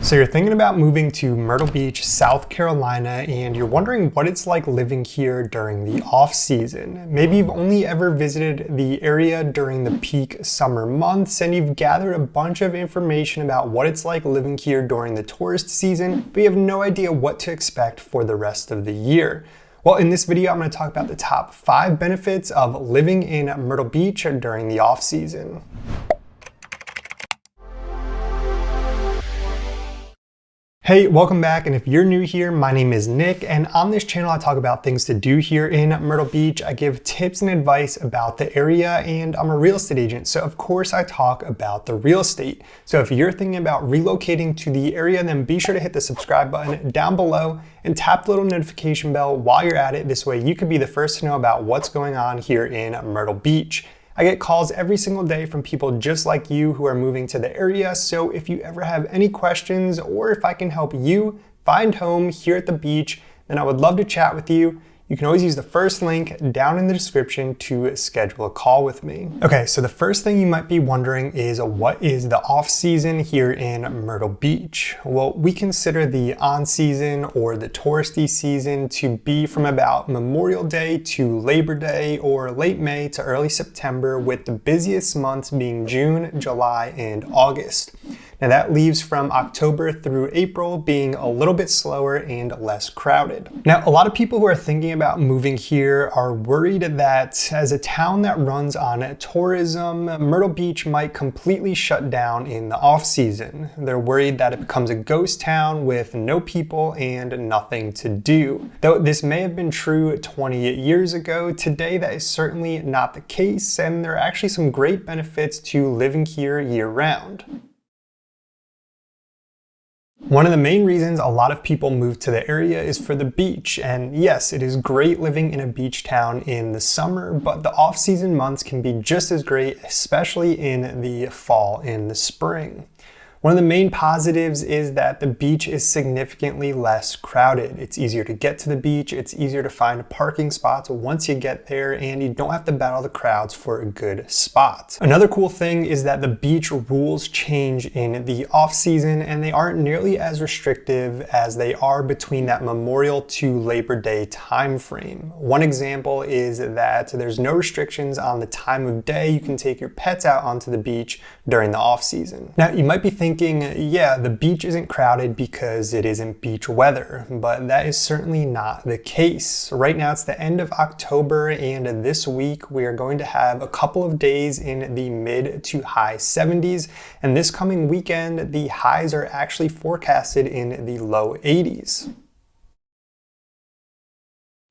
So you're thinking about moving to Myrtle Beach, South Carolina, and you're wondering what it's like living here during the off season. Maybe you've only ever visited the area during the peak summer months and you've gathered a bunch of information about what it's like living here during the tourist season, but you have no idea what to expect for the rest of the year. Well, in this video, I'm going to talk about the top 5 benefits of living in Myrtle Beach during the off season. Hey, welcome back, and if you're new here, my name is Nick, and on this channel I talk about things to do here in Myrtle Beach. I give tips and advice about the area, and I'm a real estate agent, so of course I talk about the real estate. So if you're thinking about relocating to the area, then be sure to hit the subscribe button down below and tap the little notification bell while you're at it. This way you can be the first to know about what's going on here in Myrtle Beach. I get calls every single day from people just like you who are moving to the area, so if you ever have any questions or if I can help you find home here at the beach, then I would love to chat with you. You can always use the first link down in the description to schedule a call with me. Okay, so the first thing you might be wondering is what is the off season here in Myrtle Beach? Well, we consider the on season or the touristy season to be from about Memorial Day to Labor Day or late May to early September, with the busiest months being June, July, and August. Now that leaves from October through April being a little bit slower and less crowded. Now, a lot of people who are thinking about moving here are worried that as a town that runs on tourism, Myrtle Beach might completely shut down in the off season. They're worried that it becomes a ghost town with no people and nothing to do. Though this may have been true 20 years ago, today that is certainly not the case, and there are actually some great benefits to living here year round. One of the main reasons a lot of people move to the area is for the beach, and yes, it is great living in a beach town in the summer, but the off-season months can be just as great, especially in the fall and the spring. One of the main positives is that the beach is significantly less crowded. It's easier to get to the beach, it's easier to find parking spots once you get there, and you don't have to battle the crowds for a good spot. Another cool thing is that the beach rules change in the off season, and they aren't nearly as restrictive as they are between that Memorial to Labor Day time frame. One example is that there's no restrictions on the time of day you can take your pets out onto the beach during the off season. Now, you might be thinking, yeah, the beach isn't crowded because it isn't beach weather, but that is certainly not the case. Right now it's the end of October, and this week we are going to have a couple of days in the mid to high 70s, and this coming weekend the highs are actually forecasted in the low 80s.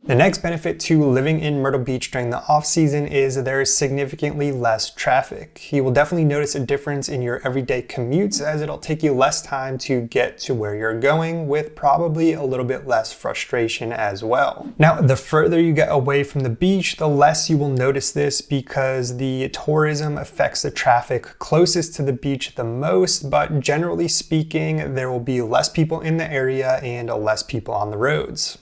The next benefit to living in Myrtle Beach during the off season is there is significantly less traffic. You will definitely notice a difference in your everyday commutes, as it'll take you less time to get to where you're going, with probably a little bit less frustration as well. Now, the further you get away from the beach, the less you will notice this, because the tourism affects the traffic closest to the beach the most, but generally speaking, there will be less people in the area and less people on the roads.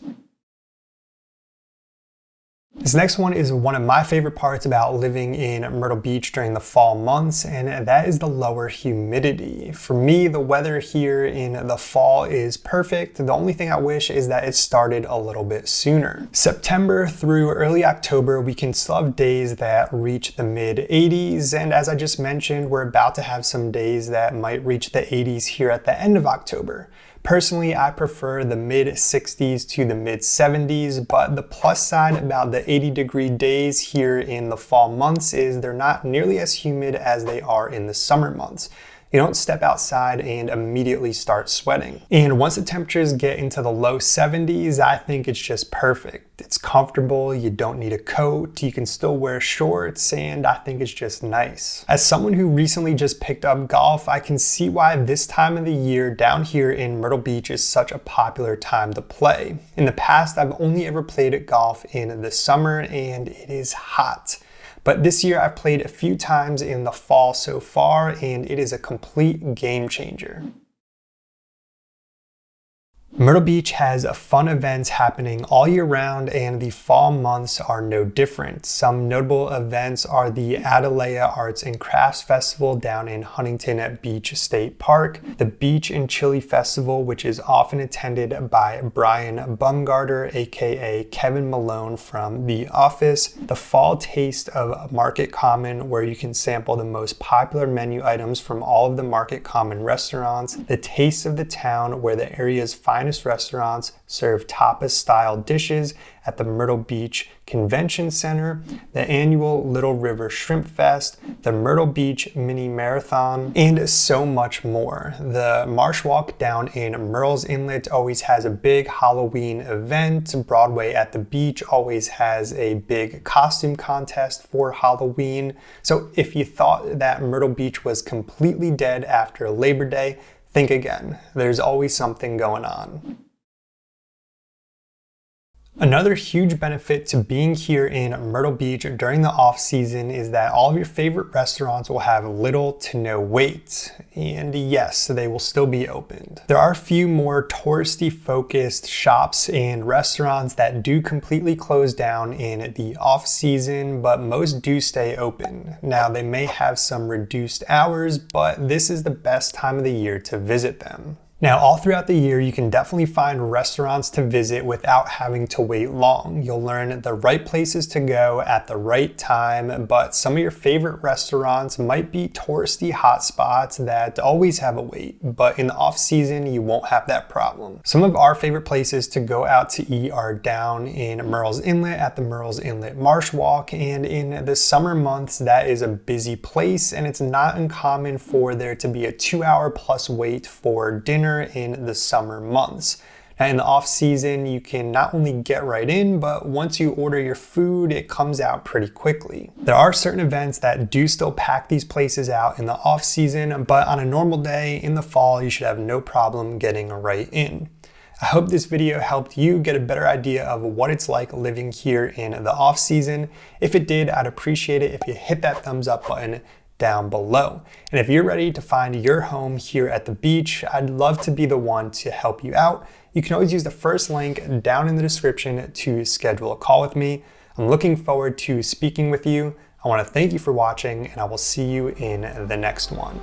This next one is one of my favorite parts about living in Myrtle Beach during the fall months, and that is the lower humidity. For me, the weather here in the fall is perfect. The only thing I wish is that it started a little bit sooner. September through early October, we can still have days that reach the mid 80s, and as I just mentioned, we're about to have some days that might reach the 80s here at the end of October. Personally, I prefer the mid 60s to the mid 70s, but the plus side about the 80-degree days here in the fall months is they're not nearly as humid as they are in the summer months. You don't step outside and immediately start sweating. And once the temperatures get into the low 70s, I think it's just perfect. It's comfortable, you don't need a coat, you can still wear shorts, and I think it's just nice. As someone who recently just picked up golf, I can see why this time of the year down here in Myrtle Beach is such a popular time to play. In the past, I've only ever played golf in the summer, and it is hot. But this year I've played a few times in the fall so far, and it is a complete game changer. Myrtle Beach has fun events happening all year round, and the fall months are no different. Some notable events are the Adelea Arts and Crafts Festival down in Huntington Beach State Park, the Beach and Chili Festival, which is often attended by Brian Bumgarter, aka Kevin Malone from The Office, the Fall Taste of Market Common, where you can sample the most popular menu items from all of the Market Common restaurants, the Taste of the Town, where the area's finest restaurants serve tapas-style dishes at the Myrtle Beach Convention Center, the annual Little River Shrimp Fest, the Myrtle Beach Mini Marathon, and so much more. The Marsh Walk down in Murrells Inlet always has a big Halloween event. Broadway at the beach always has a big costume contest for Halloween. So if you thought that Myrtle Beach was completely dead after Labor Day, think again. There's always something going on. Another huge benefit to being here in Myrtle Beach during the off season is that all of your favorite restaurants will have little to no wait. And yes, they will still be opened. There are a few more touristy focused shops and restaurants that do completely close down in the off season, but most do stay open. Now they may have some reduced hours, but this is the best time of the year to visit them. Now, all throughout the year, you can definitely find restaurants to visit without having to wait long. You'll learn the right places to go at the right time, but some of your favorite restaurants might be touristy hotspots that always have a wait, but in the off season, you won't have that problem. Some of our favorite places to go out to eat are down in Murrells Inlet at the Murrells Inlet Marsh Walk, and in the summer months, that is a busy place, and it's not uncommon for there to be a 2-hour plus wait for dinner in the summer months. Now in the off season, you can not only get right in, but once you order your food, it comes out pretty quickly. There are certain events that do still pack these places out in the off season, but on a normal day in the fall, you should have no problem getting right in. I hope this video helped you get a better idea of what it's like living here in the off season. If it did, I'd appreciate it if you hit that thumbs up button down below. And if you're ready to find your home here at the beach, I'd love to be the one to help you out. You can always use the first link down in the description to schedule a call with me. I'm looking forward to speaking with you. I want to thank you for watching, and I will see you in the next one.